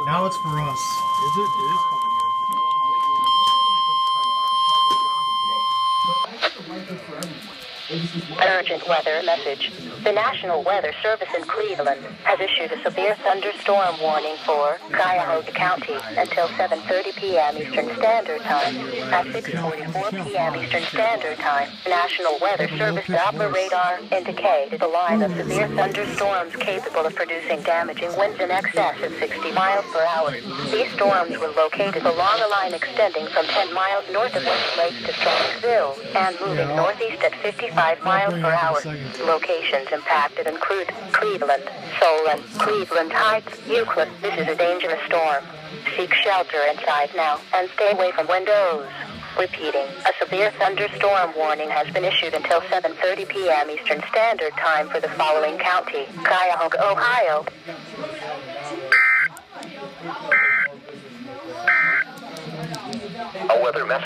Now it's for us. Is it? It is Urgent weather message. The National Weather Service in Cleveland has issued a severe thunderstorm warning for Cuyahoga County until 7:30 p.m. Eastern Standard Time. At 6:44 p.m. Eastern Standard Time, the National Weather Service Doppler radar indicated a line of severe thunderstorms capable of producing damaging winds in excess of 60 miles per hour. These storms were located along a line extending from 10 miles north of West Lake to Strongsville and moving northeast at 55 miles per hour. Locations impacted include Cleveland, Solon, Cleveland Heights, Euclid. This is a dangerous storm. Seek shelter inside now and stay away from windows. Repeating, a severe thunderstorm warning has been issued until 7:30 p.m. Eastern Standard Time for the following county: Cuyahoga, Ohio. A weather message.